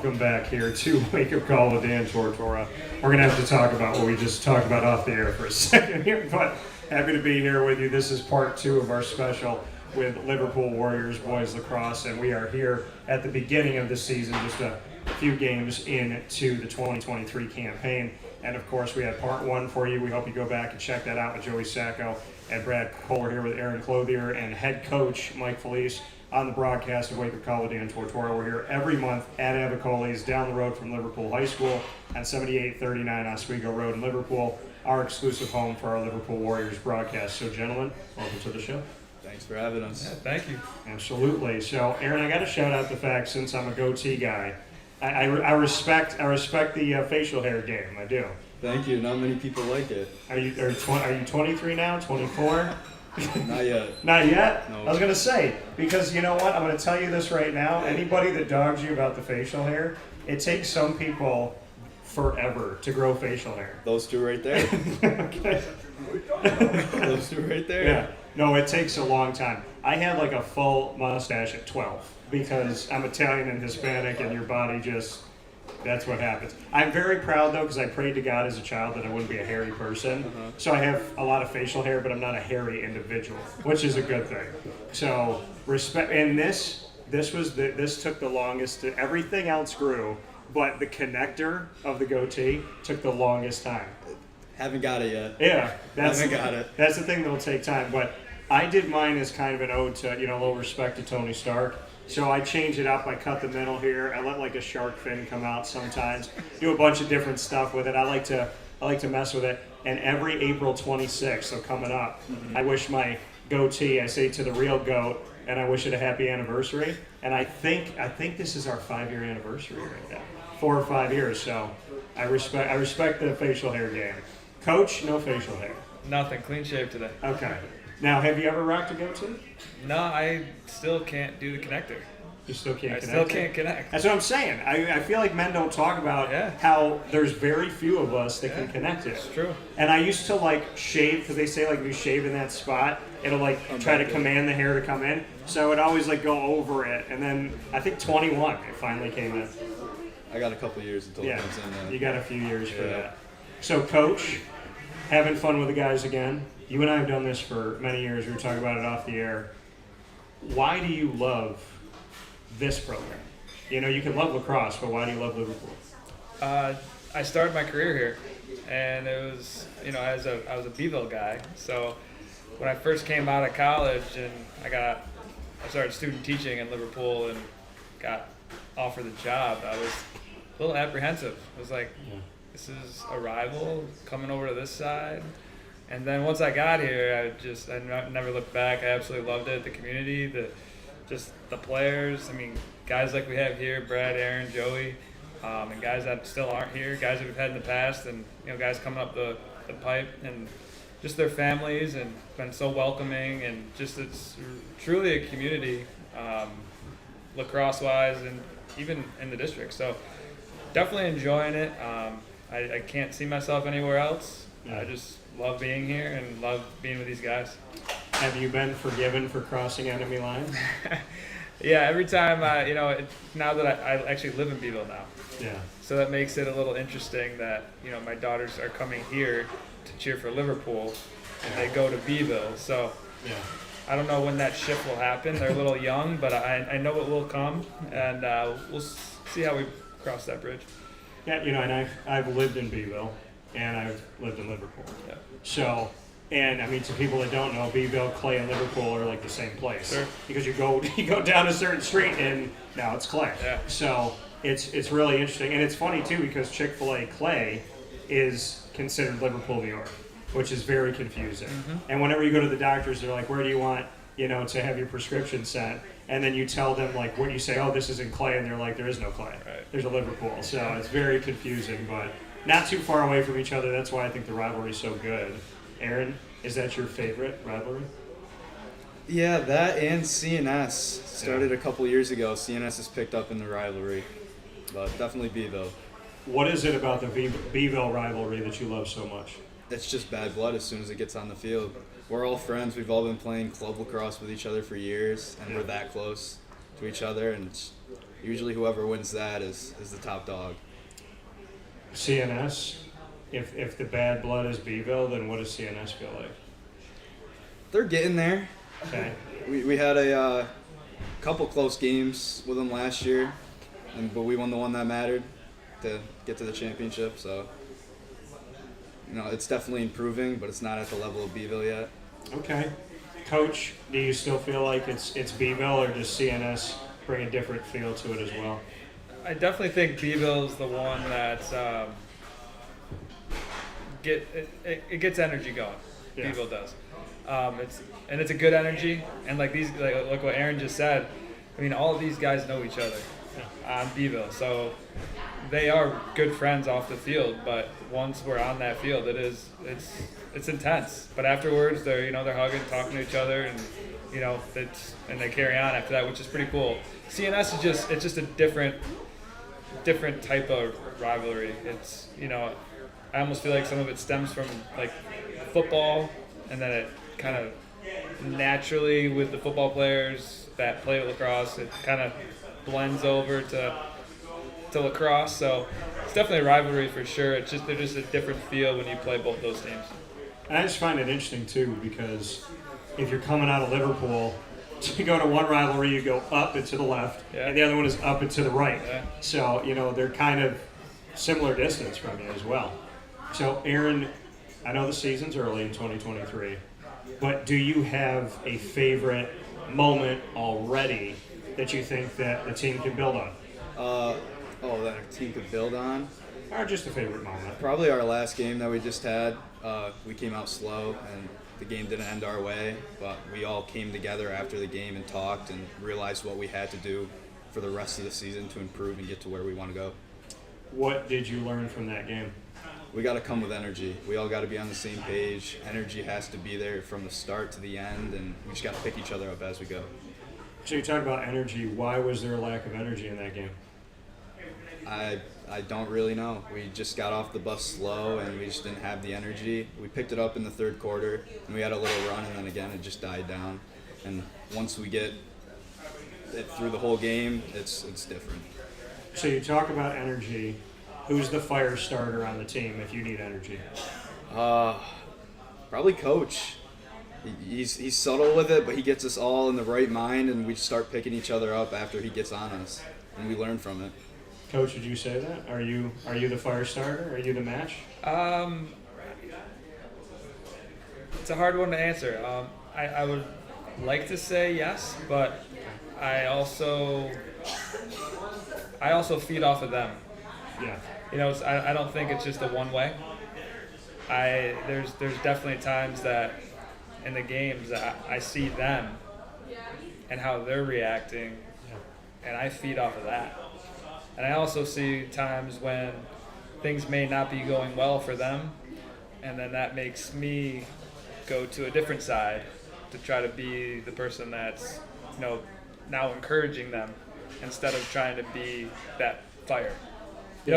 welcome back here to Wake Up Call with Dan Tortora. We're going to have to talk about what we just talked about off the air for a second here, but happy to be here with you. This is part 2 of our special with Liverpool Warriors Boys Lacrosse, and we are here at the beginning of the season, just a few games into the 2023 campaign. And of course, we had part 1 for you. We hope you go back and check that out with Joey Sacco and Brad Kohler here with Aaron Clouthier and head coach Mike Felice on the broadcast of Wake Up Call with Dan Tortora. We're here every month at Avicolli's down the road from Liverpool High School on 7839 Oswego Road in Liverpool, our exclusive home for our Liverpool Warriors broadcast. So gentlemen, welcome to the show. Thanks for having us. Yeah, thank you. Absolutely. So Aaron, I got to shout out the fact, since I'm a goatee guy, I respect the facial hair game. I do. Thank you. Not many people like it. Are you 23 now? 24? Not yet. Not yet? No. I was going to say, because you know what? I'm going to tell you this right now. Anybody that dogs you about the facial hair, it takes some people forever to grow facial hair. Those two right there. Okay. Those two right there. Yeah. No, it takes a long time. I had like a full mustache at 12 because I'm Italian and Hispanic, and your body just, that's what happens. I'm very proud though, because I prayed to God as a child that I wouldn't be a hairy person. Uh-huh. So I have a lot of facial hair, but I'm not a hairy individual, which is a good thing. So respect. And this took the longest. Everything else grew, but the connector of the goatee took the longest time. Haven't got it yet. Yeah, Haven't got it. That's the thing that'll take time. But I did mine as kind of an ode to, a little respect to Tony Stark. So I change it up. I cut the middle here. I let like a shark fin come out sometimes. Do a bunch of different stuff with it. I like to mess with it. And every April 26th, so coming up, I wish my goatee, I say to the real goat, and I wish it a happy anniversary. And I think this is our 5-year anniversary right now. 4 or 5 years. So I respect the facial hair game. Coach, no facial hair. Nothing. Clean shave today. Okay. Now, have you ever rocked a goatee? No, I still can't do the connector. You still can't I connect? still can't connect. That's what I'm saying. I feel like men don't talk about how there's very few of us that can connect it. It's true. And I used to like shave, because they say like if you shave in that spot, it'll like try to command the hair to come in. So I would always like go over it. And then I think 21, it finally came in. I got a couple years until it comes in. You got a few years for that. So coach, having fun with the guys again. You and I have done this for many years. We were talking about it off the air. Why do you love this program? You can love lacrosse, but why do you love Liverpool? I started my career here, and it was, I was a Beeville guy. So when I first came out of college and I started student teaching in Liverpool and got offered the job, I was a little apprehensive. I was like, this is a rival coming over to this side. And then once I got here, I never looked back. I absolutely loved it. The community, the players. I mean, guys like we have here, Brad, Aaron, Joey, and guys that still aren't here, guys that we've had in the past, and guys coming up the pipe, and just their families, and been so welcoming, and just it's truly a community, lacrosse-wise, and even in the district. So definitely enjoying it. I can't see myself anywhere else. I just love being here and love being with these guys. Have you been forgiven for crossing enemy lines? Yeah, every time, now that I actually live in Beeville now. Yeah. So that makes it a little interesting that, my daughters are coming here to cheer for Liverpool, and they go to Beeville. So I don't know when that shift will happen. They're a little young, but I know it will come, and we'll see how we cross that bridge. Yeah, and I've lived in Beeville, and I've lived in Liverpool. Yeah. So, and I mean, to people that don't know, Beeville, Clay, and Liverpool are like the same place. Sure. Because you go down a certain street, and now it's Clay. Yeah. So it's really interesting, and it's funny too because Chick-fil-A Clay is considered Liverpool, New York, which is very confusing. Mm-hmm. And whenever you go to the doctors, they're like, "Where do you want to have your prescription sent?" And then you tell them like when you say, "Oh, this is in Clay," and they're like, "There is no Clay. Right. There's a Liverpool." So it's very confusing, but not too far away from each other. That's why I think the rivalry is so good. Aaron, is that your favorite rivalry? Yeah, that and CNS started a couple years ago. CNS has picked up in the rivalry, but definitely Beeville. What is it about the Beeville rivalry that you love so much? It's just bad blood as soon as it gets on the field. We're all friends. We've all been playing club lacrosse with each other for years, and we're that close. to each other, and usually whoever wins that is the top dog. CNS, if the bad blood is Beeville, then what does CNS feel like? They're getting there. Okay. We had a couple close games with them last year, but we won the one that mattered to get to the championship. So, it's definitely improving, but it's not at the level of Beeville yet. Okay. Coach, do you still feel like it's Beeville, or does CNS bring a different feel to it as well? I definitely think Beeville's the one that's it gets energy going. Yeah. Beeville does. It's a good energy, and like what Aaron just said. I mean, all of these guys know each other on Beeville, so they are good friends off the field. But once we're on that field, it's intense. But afterwards, they're hugging, talking to each other, and and they carry on after that, which is pretty cool. CNS is just a different type of rivalry. It's I almost feel like some of it stems from like football, and then it kind of naturally with the football players that play lacrosse, it kind of blends over to lacrosse. So it's definitely a rivalry for sure. They're just a different feel when you play both those teams. And I just find it interesting too, because if you're coming out of Liverpool, to go to one rivalry, you go up and to the left, and the other one is up and to the right. Yeah. So they're kind of similar distance from you as well. So Aaron, I know the season's early in 2023, but do you have a favorite moment already that you think that the team can build on? That our team could build on? Or just a favorite moment? Probably our last game that we just had. We came out slow, and the game didn't end our way, but we all came together after the game and talked and realized what we had to do for the rest of the season to improve and get to where we want to go. What did you learn from that game? We got to come with energy. We all got to be on the same page. Energy has to be there from the start to the end, and we just got to pick each other up as we go. So you talk about energy. Why was there a lack of energy in that game? I don't really know. We just got off the bus slow, and we just didn't have the energy. We picked it up in the third quarter, and we had a little run, and then again it just died down. And once we get it through the whole game, it's different. So you talk about energy. Who's the fire starter on the team if you need energy? Probably Coach. He's subtle with it, but he gets us all in the right mind, and we start picking each other up after he gets on us, and we learn from it. Coach, would you say that? Are you the fire starter? Are you the match? It's a hard one to answer. I would like to say yes, but I also feed off of them. Yeah. I don't think it's just a one way. There's definitely times that in the games that I see them and how they're reacting, and I feed off of that. And I also see times when things may not be going well for them, and then that makes me go to a different side to try to be the person that's now encouraging them instead of trying to be that fire.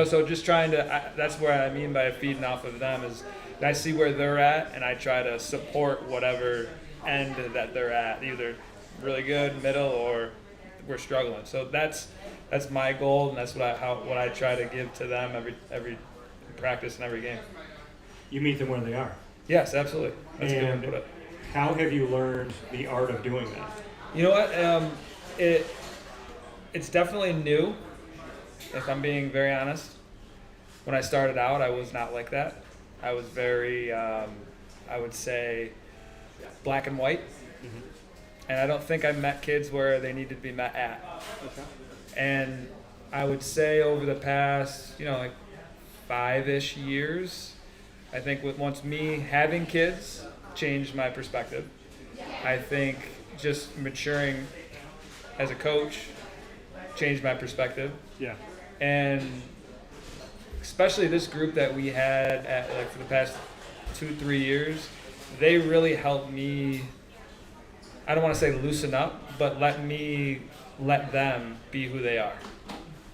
So just trying to, that's where I mean by feeding off of them is I see where they're at, and I try to support whatever end that they're at, either really good, middle, or we're struggling. So that's my goal, and that's what I try to give to them every practice and every game. You meet them where they are. Yes, absolutely. That's a good way to And put it. how have you learned the art of doing that? You know what? It's definitely new, if I'm being very honest. When I started out, I was not like that. I was very, I would say, black and white. Mm-hmm. And I don't think I met kids where they needed to be met at. Okay. And I would say over the past, like 5-ish years, I think once me having kids changed my perspective. I think just maturing as a coach changed my perspective. Yeah. And especially this group that we had for the past 2-3 years, they really helped me, I don't want to say loosen up, but let them be who they are.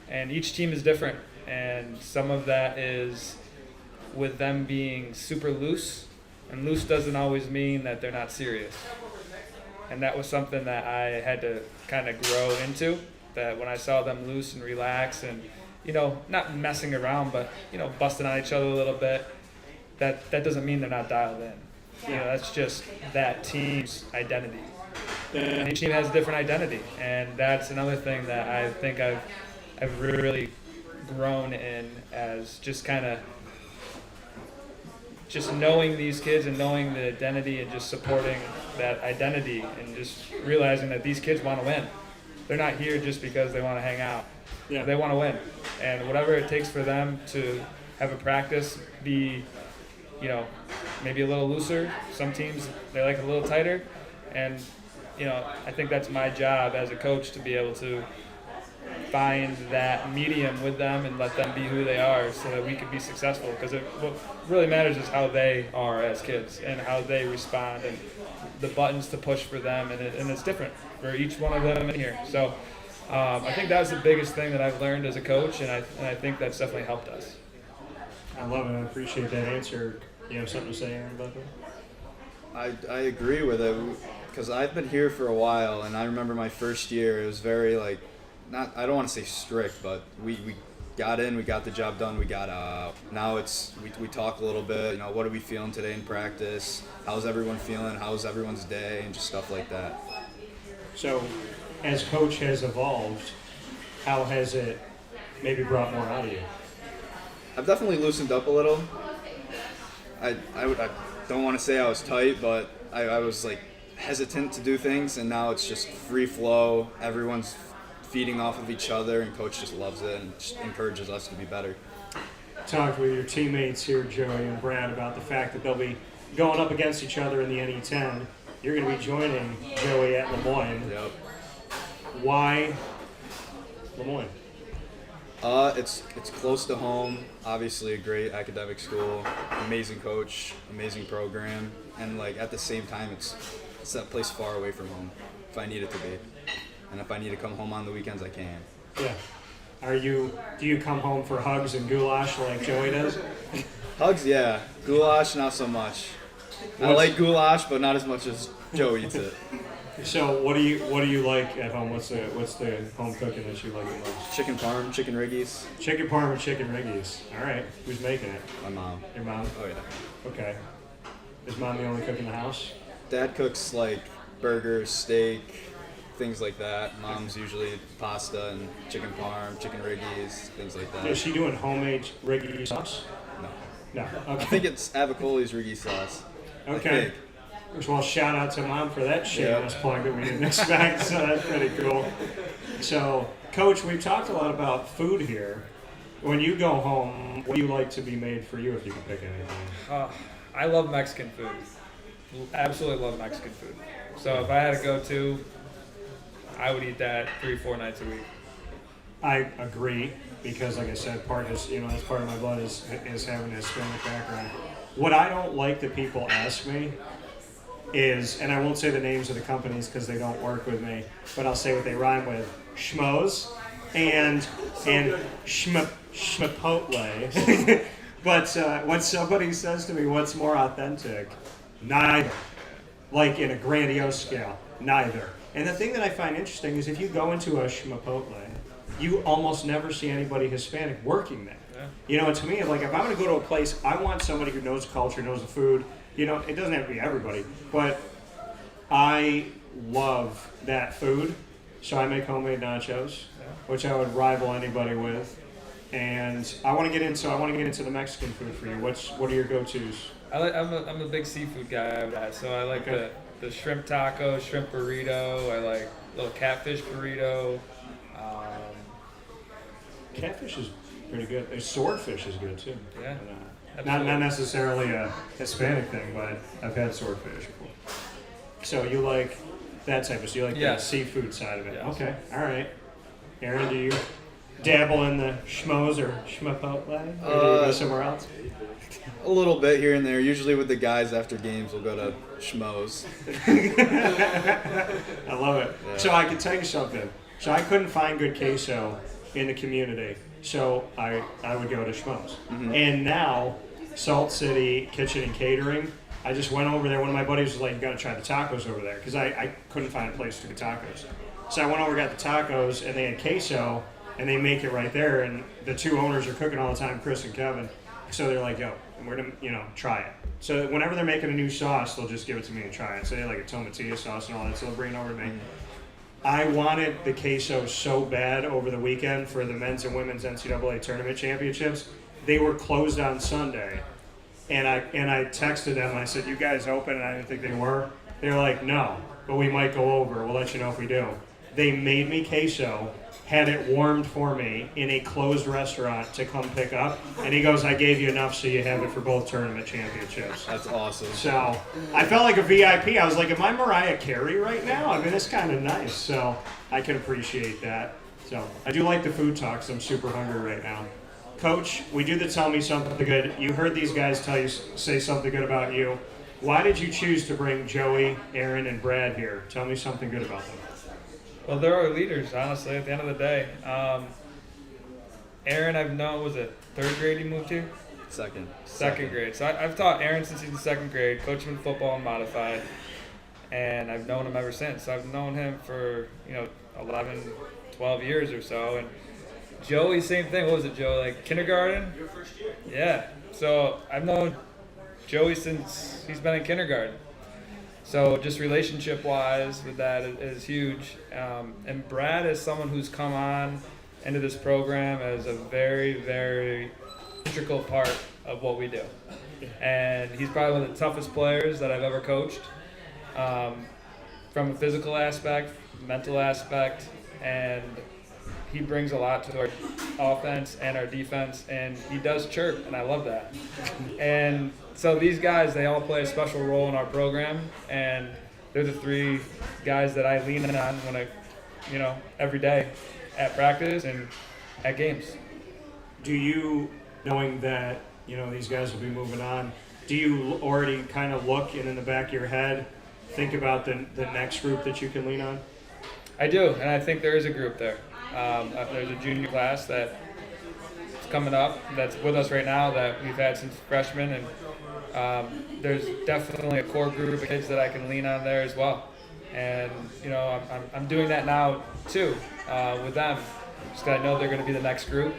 And each team is different, and some of that is with them being super loose, and loose doesn't always mean that they're not serious. And that was something that I had to kind of grow into, that when I saw them loose and relax and, not messing around, but, busting on each other a little bit, that doesn't mean they're not dialed in. That's just that team's identity. And each team has a different identity, and that's another thing that I think I've really grown in, as just kind of just knowing these kids and knowing the identity and just supporting that identity and just realizing that these kids want to win. They're not here just because they want to hang out. Yeah. They want to win, and whatever it takes for them to have a practice be, maybe a little looser. Some teams, they like a little tighter, and I think that's my job as a coach, to be able to find that medium with them and let them be who they are, so that we can be successful. Because what really matters is how they are as kids and how they respond and the buttons to push for them, and it's different for each one of them in here. So I think that's the biggest thing that I've learned as a coach, and I think that's definitely helped us. I love it. I appreciate that answer. You have something to say, Aaron, about that? I agree with it, because I've been here for a while, and I remember my first year, it was very I don't want to say strict, but we got in, we got the job done, we got out. Now we talk a little bit, what are we feeling today in practice? How's everyone feeling? How's everyone's day? And just stuff like that. So, as coach has evolved, how has it maybe brought more out of you? I've definitely loosened up a little. I don't want to say I was tight, but I was hesitant to do things, and now it's just free flow. Everyone's feeding off of each other, and coach just loves it and just encourages us to be better. Talked with your teammates here, Joey and Brad, about the fact that they'll be going up against each other in the NE10. You're going to be joining Joey at Le Moyne. Yep. Why Le Moyne? It's close to home. Obviously, a great academic school, amazing coach, amazing program, and at the same time, it's that place far away from home. If I need it to be, and if I need to come home on the weekends, I can. Yeah. Do you come home for hugs and goulash like Joey does? Hugs, yeah. Goulash, not so much. I like goulash, but not as much as Joe eats it. So what do you like at home? What's the home cooking that you like the most? Chicken parm, chicken riggies. Chicken parm and chicken riggies. All right. Who's making it? My mom. Your mom? Oh yeah. Okay. Is mom the only cook in the house? Dad cooks burgers, steak, things like that. Mom's usually pasta and chicken parm, chicken riggies, things like that. Is she doing homemade riggy sauce? No. No. I Okay. think it's Avicolli's riggy sauce. Okay. Well, shout out to mom for that shameless plug that we didn't expect. So that's pretty cool. So, Coach, we've talked a lot about food here. When you go home, what do you like to be made for you if you could pick anything? I love Mexican food. Absolutely love Mexican food. So if I had to go to, I would eat that 3-4 nights a week. I agree, because like I said, that's part of my blood is having a Hispanic background. What I don't like that people ask me is, and I won't say the names of the companies because they don't work with me, but I'll say what they rhyme with: schmoes and schmapotle. But when somebody says to me, "What's more authentic?" Neither. Like in a grandiose scale, neither. And the thing that I find interesting is if you go into a schmapotle, you almost never see anybody Hispanic working there. Yeah. And to me, if I'm going to go to a place, I want somebody who knows the culture, knows the food. It doesn't have to be everybody, but I love that food. So I make homemade nachos, which I would rival anybody with. And I want to get into the Mexican food for you. What are your go-tos? I'm a big seafood guy, so I like the shrimp taco, shrimp burrito. I like little catfish burrito. Catfish is pretty good. Swordfish is good too. Yeah. Not necessarily a Hispanic thing, but I've had swordfish before. So you like that type of, the seafood side of it. Yes. Okay, all right. Aaron, do you dabble in the schmoes or schmapotle? Or do you go somewhere else? A little bit here and there. Usually with the guys after games, we'll go to schmoes. I love it. Yeah. So I can tell you something. So I couldn't find good queso in the community, so I would go to schmoes. Mm-hmm. And now, Salt City Kitchen and Catering, I just went over there. One of my buddies was like, "You got to try the tacos over there," because I couldn't find a place to get tacos. So I went over, got the tacos, and they had queso, and they make it right there. And the two owners are cooking all the time, Chris and Kevin. So they're like, "Yo, we're gonna try it." So whenever they're making a new sauce, they'll just give it to me and try it. So they have like a tomatillo sauce and all that, so they'll bring it over to me. I wanted the queso so bad over the weekend for the men's and women's NCAA tournament championships. They were closed on Sunday, and I texted them and I said, "You guys open?" And I didn't think they were. They were like, "No, but we might go over. We'll let you know if we do." They made me queso, had it warmed for me in a closed restaurant to come pick up, and he goes, "I gave you enough so you have it for both tournament championships." That's awesome. So I felt like a VIP. I was like, "Am I Mariah Carey right now?" I mean, it's kind of nice. So I can appreciate that. So I do like the food talks. I'm super hungry right now. Coach, we do the tell me something good. You heard these guys say something good about you. Why did you choose to bring Joey, Aaron, and Brad here? Tell me something good about them. Well, they're our leaders, honestly, at the end of the day. Aaron, I've known, was it third grade he moved here? Second grade. So I've taught Aaron since he's in second grade, coached him in football and modified, and I've known him ever since. So I've known him for, 11, 12 years or so. And Joey, same thing. What was it, Joey? Like kindergarten? Your first year. Yeah. So I've known Joey since he's been in kindergarten. So just relationship-wise with that is huge. And Brad is someone who's come on into this program as a very, very integral part of what we do. And he's probably one of the toughest players that I've ever coached, from a physical aspect, mental aspect, and he brings a lot to our offense and our defense, and he does chirp, and I love that. And so these guys, they all play a special role in our program, and they're the three guys that I lean on when every day at practice and at games. Do you, knowing that, these guys will be moving on, do you already kind of look and in the back of your head think about the next group that you can lean on? I do, and I think there is a group there. There's a junior class that's coming up that's with us right now that we've had since freshman, and there's definitely a core group of kids that I can lean on there as well. And I'm doing that now too with them, just 'cause I know they're going to be the next group.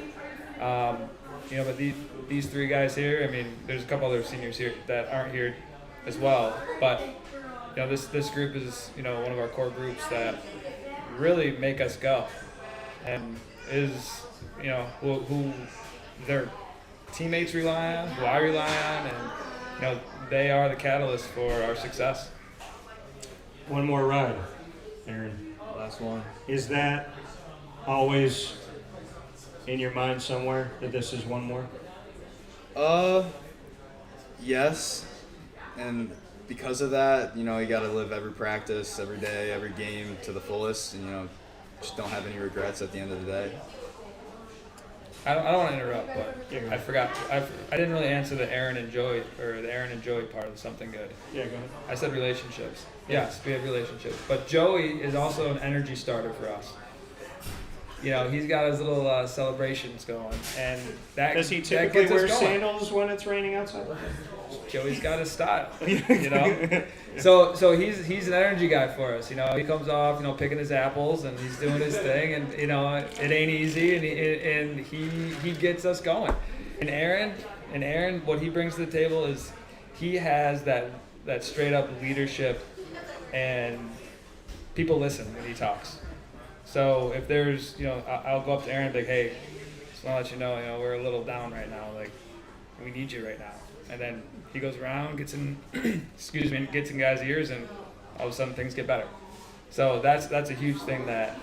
But these three guys here, I mean, there's a couple other seniors here that aren't here as well, but this group is one of our core groups that really make us go, and is who their teammates rely on, who I rely on, and they are the catalyst for our success. One more ride, Aaron. Last one. Is that always in your mind somewhere that this is one more? Yes, and because of that, you got to live every practice, every day, every game to the fullest, and just don't have any regrets at the end of the day. I don't want to interrupt, but Yeah, I forgot. I didn't really answer the Aaron and Joey part of something good. Yeah, go ahead. I said relationships. Yes, we have relationships, but Joey is also an energy starter for us. He's got his little celebrations going, and that Does he that typically gets us wear going. sandals when it's raining outside? Joey's got his style, So he's an energy guy for us. He comes off, picking his apples, and he's doing his thing, and it ain't easy, and he gets us going. And Aaron, what he brings to the table is he has that straight up leadership, and people listen when he talks. So if there's, I'll go up to Aaron and be like, "Hey, just want to let you know, we're a little down right now. Like, we need you right now." And then he goes around, gets in, gets in guys' ears, and all of a sudden things get better. So that's a huge thing that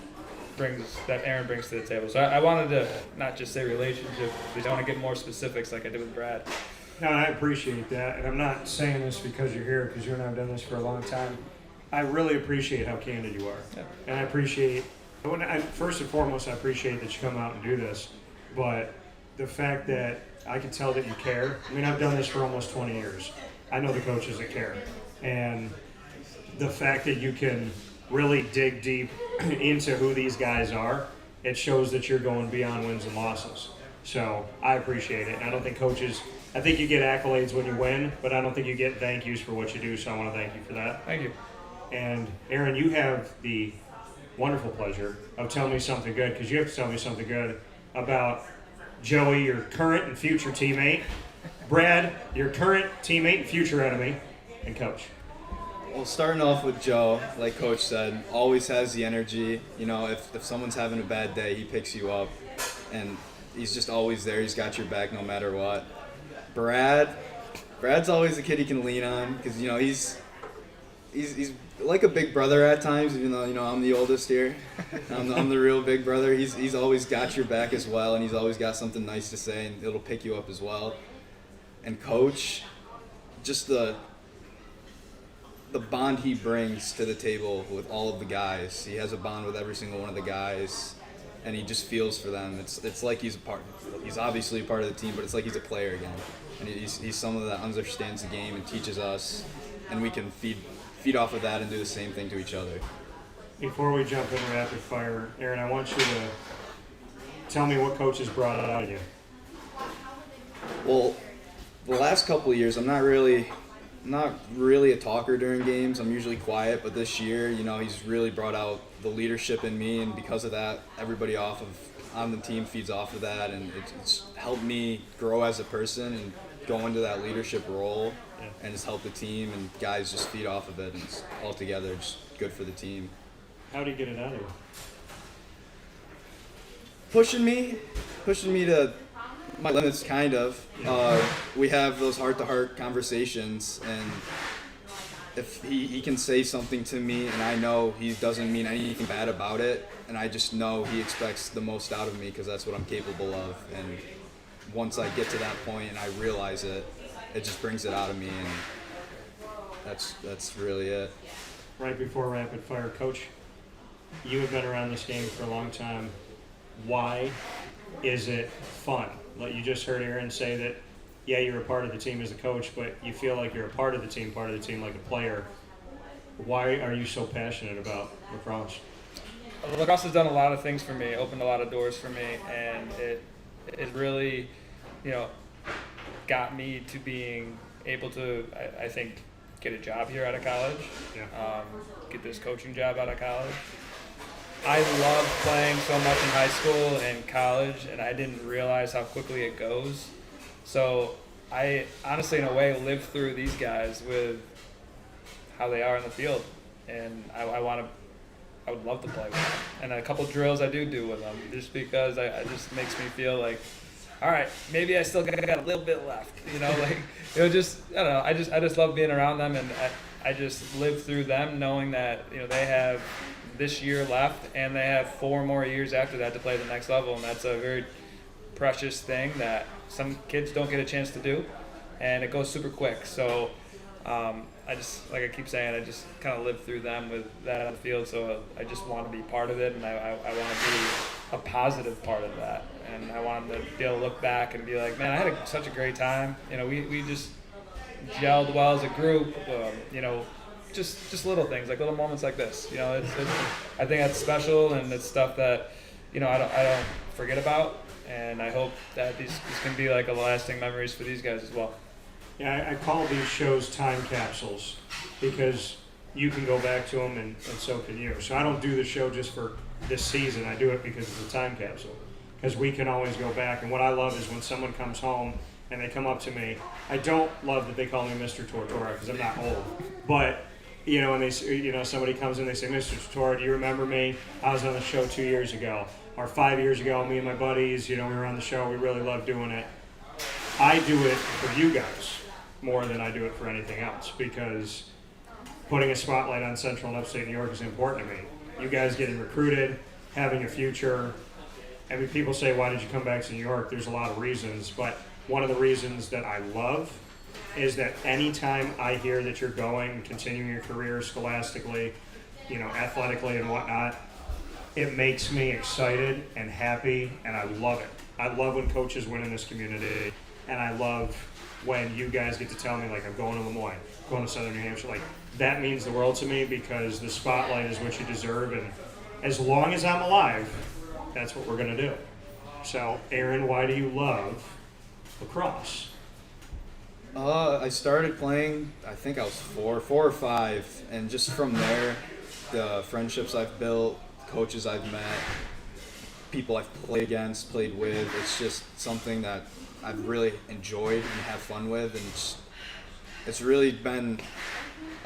Aaron brings to the table. So I wanted to not just say relationship, but I want to get more specifics like I did with Brad. No, I appreciate that, and I'm not saying this because you're here, because you and I have done this for a long time. I really appreciate how candid you are, Yeah. and I appreciate. First and foremost, I appreciate that you come out and do this, but the fact that I can tell that you care. I mean, I've done this for almost 20 years. I know the coaches that care, and the fact that you can really dig deep into who these guys are, it shows that you're going beyond wins and losses. So I appreciate it, and I don't think coaches I think you get accolades when you win, but I don't think you get thank yous for what you do, so I want to thank you for that. Thank you. And Aaron, you have the wonderful pleasure of telling me something good, because you have to tell me something good about Joey, your current and future teammate, Brad, your current teammate and future enemy, and coach. Well, starting off with Joe, like Coach said, always has the energy. You know, if someone's having a bad day, he picks you up, and he's just always there. He's got your back no matter what. Brad's always a kid you can lean on, because you know he's like a big brother at times. Even though you know I'm the oldest here, I'm the real big brother. He's always got your back as well, and he's always got something nice to say, and it'll pick you up as well. And Coach, just the bond he brings to the table with all of the guys. He has a bond with every single one of the guys, and he just feels for them. It's like he's a part. He's obviously a part of the team, but it's like he's a player again. And he's someone that understands the game and teaches us, and we can feed off of that and do the same thing to each other. Before we jump into rapid fire, Aaron, I want you to tell me what Coach has brought out of you. Well, the last couple of years, I'm not really a talker during games. I'm usually quiet, but this year, you know, he's really brought out the leadership in me, and because of that, everybody on the team feeds off of that, and it's helped me grow as a person and go into that leadership role, and it's helped the team, and guys just feed off of it, and it's all together just good for the team. How do you get it out of you? Pushing me to my limits, kind of. We have those heart-to-heart conversations, and if he can say something to me and I know he doesn't mean anything bad about it, and I just know he expects the most out of me because that's what I'm capable of, and once I get to that point and I realize it, it just brings it out of me, and that's really it. Right before rapid fire, Coach, you have been around this game for a long time. Why is it fun? Like you just heard Aaron say that, yeah, you're a part of the team as a coach, but you feel like you're a part of the team like a player. Why are you so passionate about lacrosse? Lacrosse has done a lot of things for me, opened a lot of doors for me, and it really, you know, got me to being able to, I think, get a job here out of college, get this coaching job out of college. I loved playing so much in high school and college, and I didn't realize how quickly it goes. So I honestly, in a way, lived through these guys with how they are in the field, and I would love to play with them. And a couple drills I do with them, just because it just makes me feel like, all right, maybe I still got a little bit left, you know, like, you know, just, I don't know, I just love being around them, and I just live through them knowing that, you know, they have this year left, and they have 4 more years after that to play the next level, and that's a very precious thing that some kids don't get a chance to do, and it goes super quick. So I just, like I keep saying, I just kind of live through them with that on the field, so I just want to be part of it, and I want to be a positive part of that, and I want them to be able to look back and be like, man, I had such a great time. You know, we just gelled well as a group, you know, just little things, like little moments like this. You know, it's I think that's special, and it's stuff that, you know, I don't forget about, and I hope that these can be like a lasting memories for these guys as well. Yeah, I call these shows time capsules because you can go back to them, and so can you. So I don't do the show just for this season. I do it because it's a time capsule, because we can always go back. And what I love is when someone comes home and they come up to me. I don't love that they call me Mr. Tortora because I'm not old, but you know, and they, you know, somebody comes in, they say, Mr. Tortora, do you remember me? I was on the show 2 years ago, or 5 years ago. Me and my buddies, you know, we were on the show. We really love doing it. I do it for you guys more than I do it for anything else, because putting a spotlight on Central and Upstate New York is important to me. You guys getting recruited, having a future. I mean, people say, why did you come back to New York? There's a lot of reasons, but one of the reasons that I love is that anytime I hear that you're going, continuing your career scholastically, you know, athletically and whatnot, it makes me excited and happy, and I love it. I love when coaches win in this community, and I love when you guys get to tell me, like, I'm going to Lemoyne, going to Southern New Hampshire. Like, that means the world to me, because the spotlight is what you deserve, and as long as I'm alive, that's what we're going to do. So, Aaron, why do you love lacrosse? I started playing, I think I was four or five, and just from there, the friendships I've built, coaches I've met, people I've played against, played with, it's just something that I've really enjoyed and have fun with, and it's really been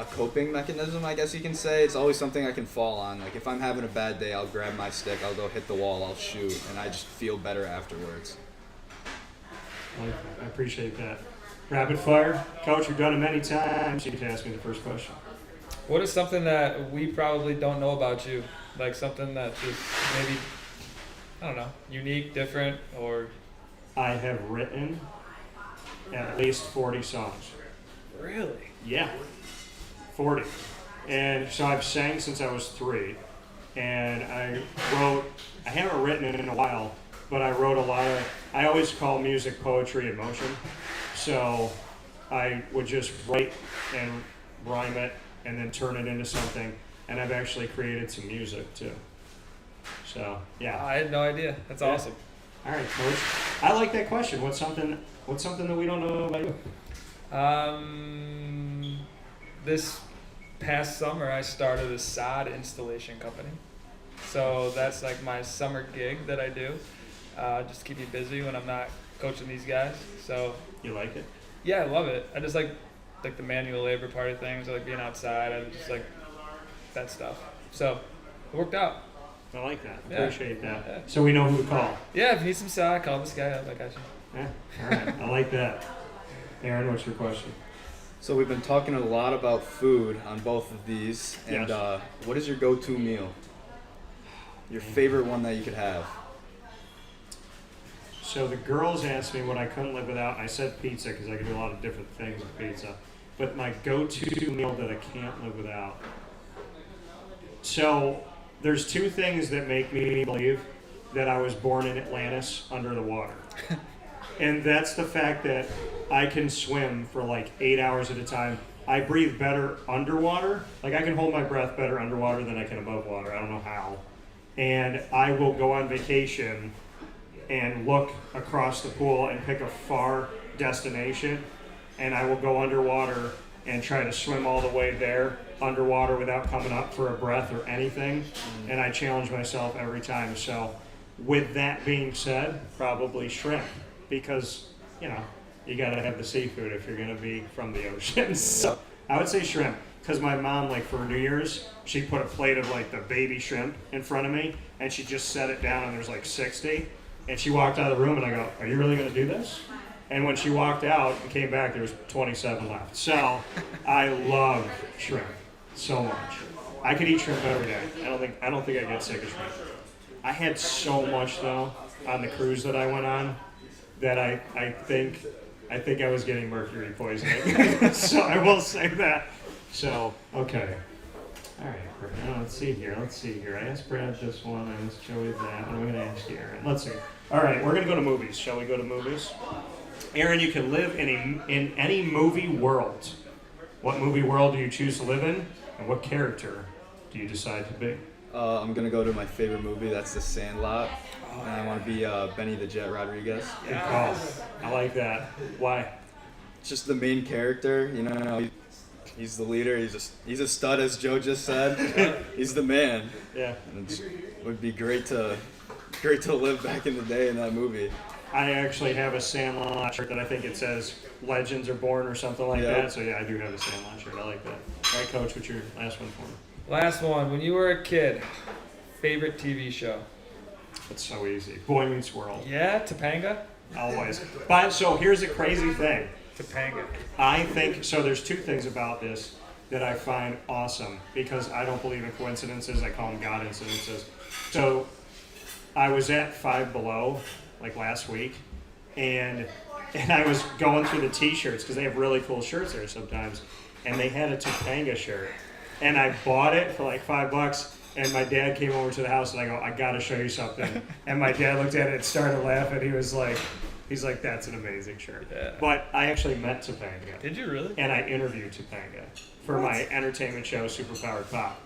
a coping mechanism, I guess you can say. It's always something I can fall on. Like if I'm having a bad day, I'll grab my stick, I'll go hit the wall, I'll shoot, and I just feel better afterwards. I appreciate that. Rapid fire. Coach, you've done it many times. You can ask me the first question. What is something that we probably don't know about you? Like something that's just maybe, I don't know, unique, different, or... I have written at least 40 songs. Really? Yeah, 40. And so I've sang since I was 3. And I haven't written it in a while, but I wrote a lot of, I always call music poetry in motion. So I would just write and rhyme it and then turn it into something. And I've actually created some music too. So, yeah. I had no idea. That's awesome. All right, Coach. I like that question. What's something that we don't know about you? This past summer, I started a sod installation company. So that's like my summer gig that I do, just to keep me busy when I'm not coaching these guys. So You like it? yeah, I love it. I just like the manual labor part of things. I like being outside. I just like that stuff. So it worked out. I like that. Yeah. Appreciate that. Yeah. So we know who to call. Yeah, if you need some sod, call this guy up. I got you. Yeah. All right. I like that. Aaron, what's your question? So we've been talking a lot about food on both of these, and Yes. What is your go-to meal? Your favorite one that you could have? So the girls asked me what I couldn't live without, and I said pizza because I can do a lot of different things with pizza. But my go-to meal that I can't live without. So there's 2 things that make me believe that I was born in Atlantis under the water. And that's the fact that I can swim for like 8 hours at a time. I breathe better underwater. Like I can hold my breath better underwater than I can above water. I don't know how. And I will go on vacation and look across the pool and pick a far destination, and I will go underwater and try to swim all the way there underwater without coming up for a breath or anything. And I challenge myself every time. So with that being said, probably shrimp, because you gotta have the seafood if you're gonna be from the ocean. So I would say shrimp, because my mom, like for New Year's, she put a plate of like the baby shrimp in front of me, and she just set it down, and there's like 60. And she walked out of the room, and I go, "Are you really gonna do this?" And when she walked out and came back, there was 27 left. So I love shrimp so much. I could eat shrimp every day. I don't think I get sick of shrimp. I had so much though on the cruise that I went on that I think I was getting mercury poisoning. So I will say that. So okay. All right, Brad. Let's see here. I asked Brad this one. I asked Joey that. What am I going to ask you, Aaron? Let's see. All right, we're going to go to movies. Shall we go to movies? Aaron, you can live in any movie world. What movie world do you choose to live in, and what character do you decide to be? I'm going to go to my favorite movie. That's The Sandlot. And I want to be Benny the Jet Rodriguez. Good call. I like that. Why? Just the main character, he's the leader. He's a stud, as Joe just said. He's the man. Yeah. And it would be great to live back in the day in that movie. I actually have a Sandlot shirt that I think it says "Legends are born" or something like that. So yeah, I do have a Sandlot shirt. I like that. All right, Coach, what's your last one for me? Last one. When you were a kid, favorite TV show? It's so easy. Boy Meets World. Yeah, Topanga? Always. But so here's the crazy thing. Topanga. I think so. There's 2 things about this that I find awesome, because I don't believe in coincidences. I call them God incidences. So I was at Five Below like last week, and I was going through the T-shirts because they have really cool shirts there sometimes, and they had a Topanga shirt, and I bought it for like $5. And my dad came over to the house, and I go, "I got to show you something." And my dad looked at it and started laughing. He's like, "That's an amazing shirt." Yeah. But I actually met Topanga. Did you really? And I interviewed Topanga for my entertainment show, Superpowered Pop.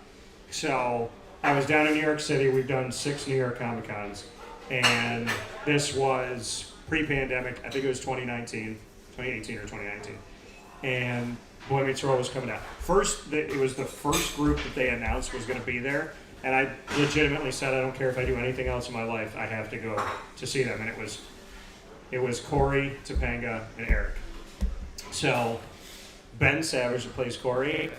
So I was down in New York City. We've done 6 New York Comic Cons. And this was pre-pandemic. I think it was 2018 or 2019. and Boy Meets World was coming out. First, it was the first group that they announced was going to be there, and I legitimately said, I don't care if I do anything else in my life, I have to go to see them. And it was Corey, Topanga, and Eric. So Ben Savage, that plays Corey,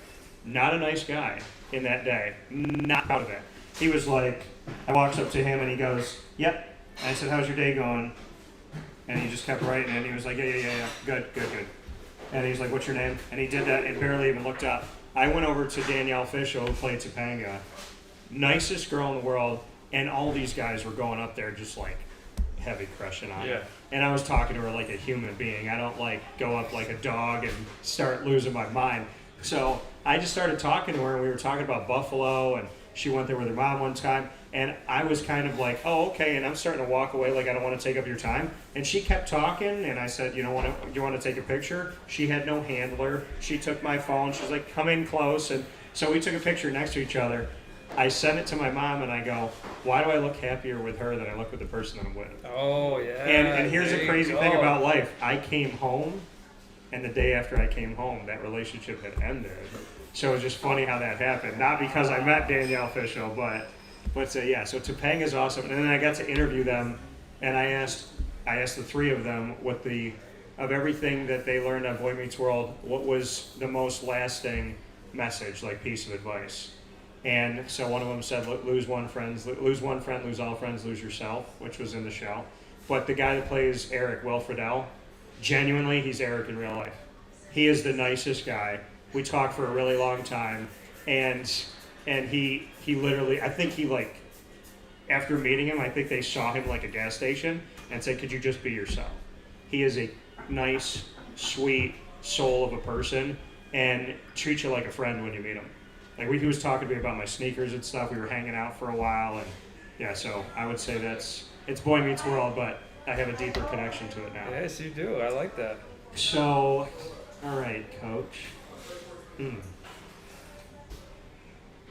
not a nice guy in that day. Not proud of it. He was like, I walked up to him and he goes, yep. And I said, how's your day going? And he just kept writing, and he was like, yeah. Good. And he's like, what's your name? And he did that and barely even looked up. I went over to Danielle Fisher, who played Topanga. Nicest girl in the world. And all these guys were going up there just like heavy crushing on her. And I was talking to her like a human being. I don't like go up like a dog and start losing my mind. So I just started talking to her, and we were talking about Buffalo, and she went there with her mom one time. And I was kind of like, oh, okay, and I'm starting to walk away like I don't want to take up your time. And she kept talking, and I said, you want to take a picture? She had no handler. She took my phone. She's like, come in close. And so we took a picture next to each other. I sent it to my mom, and I go, why do I look happier with her than I look with the person that I'm with? Oh, yeah. And here's the crazy thing about life. I came home, and the day after I came home, that relationship had ended. So it was just funny how that happened. Not because I met Danielle Fisher, but yeah, so Topanga's awesome. And then I got to interview them, and I asked the three of them of everything that they learned on Boy Meets World, what was the most lasting message, like piece of advice. And so one of them said, lose one friend, lose all friends, lose yourself, which was in the show. But the guy that plays Eric, Will Friedle, genuinely, he's Eric in real life. He is the nicest guy. We talked for a really long time, and he literally, I think he like, after meeting him, I think they saw him like a gas station and said, could you just be yourself? He is a nice, sweet soul of a person and treats you like a friend when you meet him. Like he was talking to me about my sneakers and stuff. We were hanging out for a while, and yeah, so I would say it's Boy Meets World, but I have a deeper connection to it now. Yes, you do. I like that. So, all right, Coach.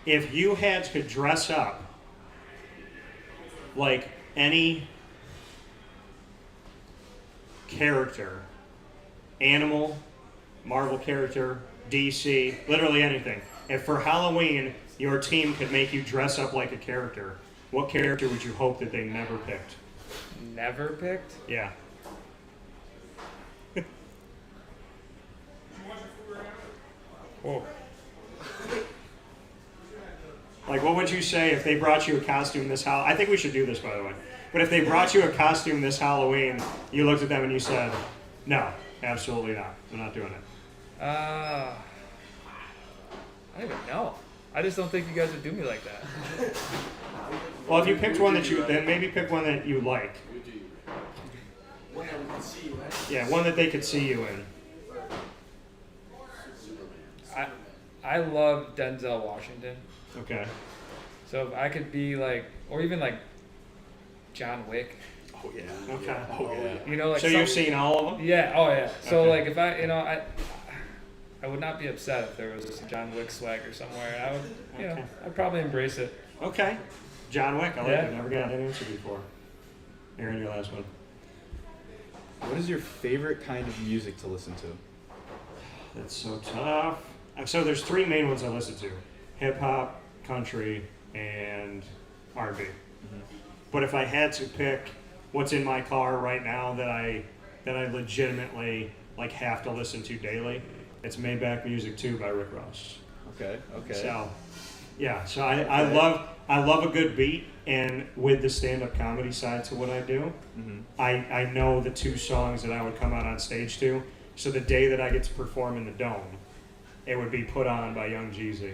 If you had to dress up like any character, animal, Marvel character, DC, literally anything, if for Halloween your team could make you dress up like a character, what character would you hope that they never picked? Never picked? Yeah. Oh. Like, what would you say if they brought you a costume this Halloween? I think we should do this, by the way. But if they brought you a costume this Halloween, you looked at them and you said, no, absolutely not. I'm not doing it. I don't even know. I just don't think you guys would do me like that. Well, if you picked one then maybe pick one that you like. Yeah, one that they could see you in. I love Denzel Washington. Okay. So if I could be like, or even like John Wick. Oh yeah. Okay. Oh yeah. You know, like so you've seen all of them? Yeah. Oh yeah. So Okay. like if I would not be upset if there was some John Wick swagger somewhere. I would, Okay. I'd probably embrace it. Okay. John Wick, I like Yeah. it. Never got that answer before. Aaron, your last one. What is your favorite kind of music to listen to? That's so tough. So there's three main ones I listen to: hip hop, country, and R&B. Mm-hmm. But if I had to pick what's in my car right now that I legitimately like have to listen to daily, it's Maybach Music 2 by Rick Ross. Okay. So yeah, so I love a good beat, and with the stand-up comedy side to what I do, I know the two songs that I would come out on stage to. So the day that I get to perform in the Dome, it would be Put On by Young Jeezy.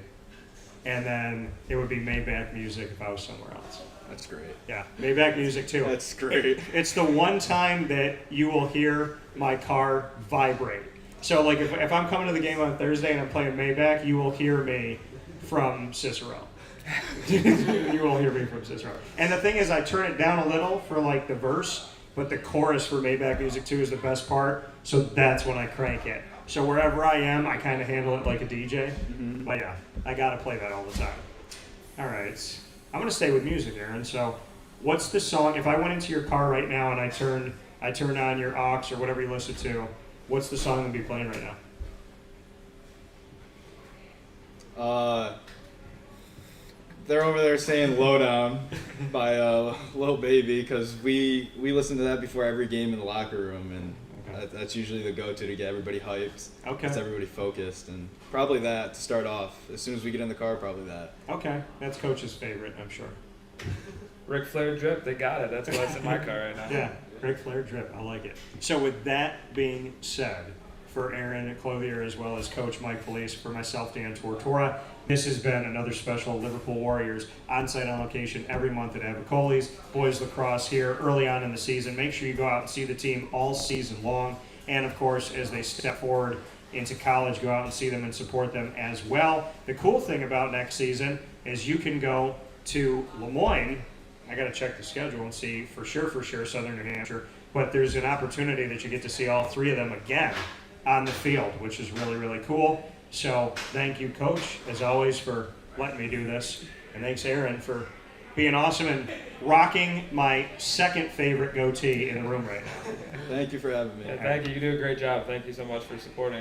And then it would be Maybach Music if I was somewhere else. That's great. Yeah, Maybach Music too. That's great. It's the one time that you will hear my car vibrate. So like if I'm coming to the game on Thursday and I'm playing Maybach, you will hear me from Cicero. You will hear me from Cicero. And the thing is, I turn it down a little for like the verse, but the chorus for Maybach Music 2 is the best part, so that's when I crank it. So wherever I am, I kind of handle it like a DJ. Mm-hmm. But yeah, I gotta play that all the time. All right, I'm gonna stay with music, Aaron. So, what's the song? If I went into your car right now and I turn on your aux or whatever you listen to, what's the song that'd be playing right now? They're over there saying "Lowdown" by Lil Baby because we listen to that before every game in the locker room, and that's usually the go-to to get everybody hyped. Okay. Gets everybody focused, and probably that to start off. As soon as we get in the car, probably that. Okay, that's Coach's favorite, I'm sure. Ric Flair drip, they got it. That's what's in my car right now. Yeah, Ric Flair drip, I like it. So with that being said, for Aaron Clouthier as well as Coach Mike Felice, for myself, Dan Tortora, this has been another special Liverpool Warriors on-site on location every month at Avicolli's. Boys Lacrosse here early on in the season. Make sure you go out and see the team all season long. And of course, as they step forward into college, go out and see them and support them as well. The cool thing about next season is you can go to Lemoyne. I got to check the schedule and see for sure Southern New Hampshire. But there's an opportunity that you get to see all three of them again on the field, which is really, really cool. So thank you, Coach, as always, for letting me do this. And thanks, Aaron, for being awesome and rocking my second favorite goatee in the room right now. Thank you for having me. Yeah, thank you. You do a great job. Thank you so much for supporting.